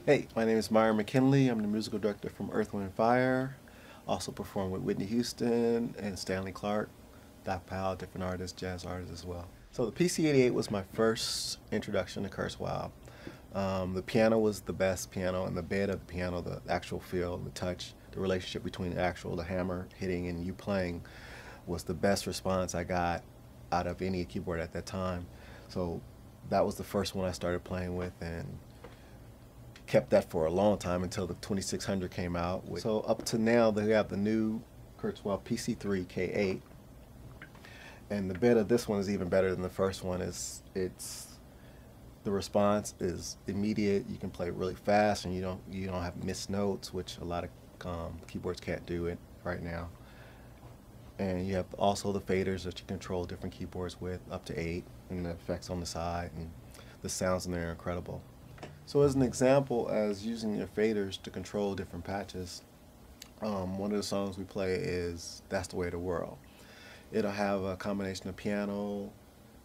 Hey, my name is Myron McKinley. I'm the musical director from Earth, Wind & Fire. Also perform with Whitney Houston and Stanley Clarke, Doc Powell, different artists, jazz artists as well. So the PC-88 was my first introduction to Kurzweil. The piano was the best piano, and the bed of the piano, the actual feel, the touch, the relationship between the hammer hitting and you playing was the best response I got out of any keyboard at that time. So that was the first one I started playing with, and kept that for a long time until the 2600 came out. So up to now, they have the new Kurzweil PC3 K8, and the bed of this one is even better than the first one. The response is immediate. You can play really fast, and you don't have missed notes, which a lot of keyboards can't do it right now. And you have also the faders that you control different keyboards with, up to 8, and the effects on the side, and the sounds in there are incredible. So as an example, as using your faders to control different patches, one of the songs we play is That's the Way of the World. It'll have a combination of piano,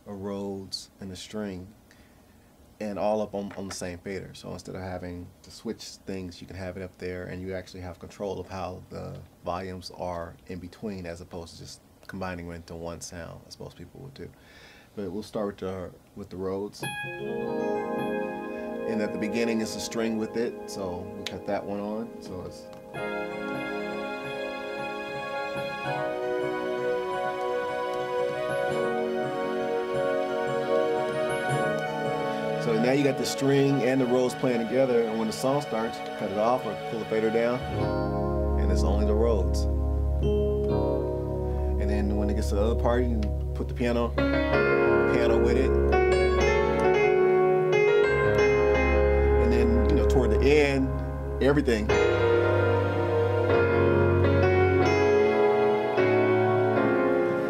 a Rhodes, and a string, and all up on the same fader. So instead of having to switch things, you can have it up there, and you actually have control of how the volumes are in between, as opposed to just combining them into one sound, as most people would do. But we'll start with the Rhodes. And at the beginning it's a string with it, so we cut that one on. So it's so now you got the string and the Rhodes playing together, and when the song starts, cut it off or pull the fader down, and it's only the Rhodes. And then when it gets to the other part, you can put the piano with it. Toward the end, everything.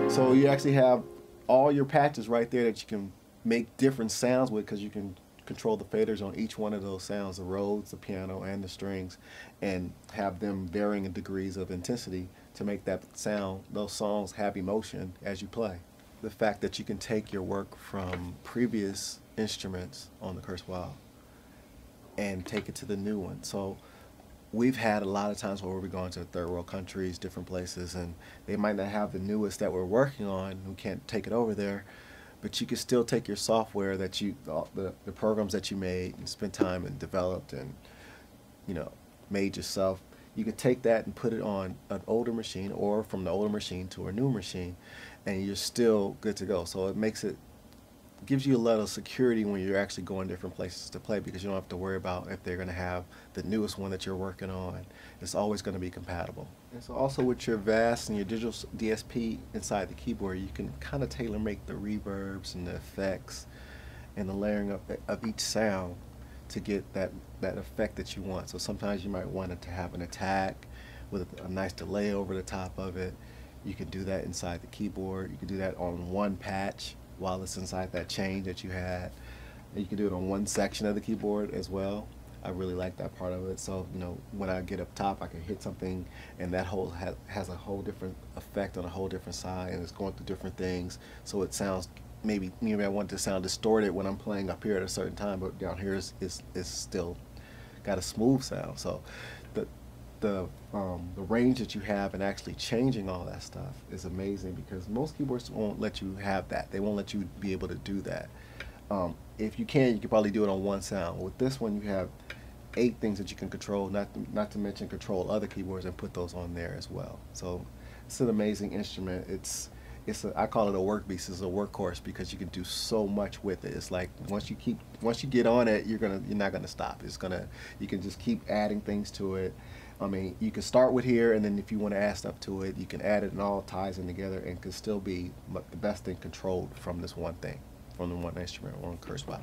So you actually have all your patches right there that you can make different sounds with, because you can control the faders on each one of those sounds, the Rhodes, the piano, and the strings, and have them varying in degrees of intensity to make that sound, those songs have emotion as you play. The fact that you can take your work from previous instruments on the Kurzweil and take it to the new one. So we've had a lot of times where we're going to third world countries, different places, and they might not have the newest that we're working on. We can't take it over there, but you can still take your software that the programs that you made and spent time and developed and made yourself. You can take that and put it on an older machine, or from the older machine to a new machine, and you're still good to go. So it gives you a lot of security when you're actually going different places to play, because you don't have to worry about if they're going to have the newest one that you're working on. It's always going to be compatible. And so also with your VAS and your digital DSP inside the keyboard, you can kind of tailor make the reverbs and the effects and the layering of each sound to get that effect that you want. So sometimes you might want it to have an attack with a nice delay over the top of it. You can do that inside the keyboard. You can do that on one patch while it's inside that chain that you had. And you can do it on one section of the keyboard as well. I really like that part of it. So when I get up top, I can hit something, and that whole has a whole different effect on a whole different side, and it's going through different things. So it sounds maybe I want it to sound distorted when I'm playing up here at a certain time, but down here is still got a smooth sound. So the range that you have and actually changing all that stuff is amazing, because most keyboards won't let you have that. They won't let you be able to do that. If you can probably do it on one sound. With this one, you have 8 things that you can control, not to mention control other keyboards and put those on there as well. So it's an amazing instrument. I call it a work beast. It's a workhorse, because you can do so much with it. It's like once you get on it, you're not gonna stop. You can just keep adding things to it. I mean, you can start with here, and then if you want to add stuff to it, you can add it, and all ties in together, and can still be the best thing controlled from this one thing, from the one instrument on Kurzweil.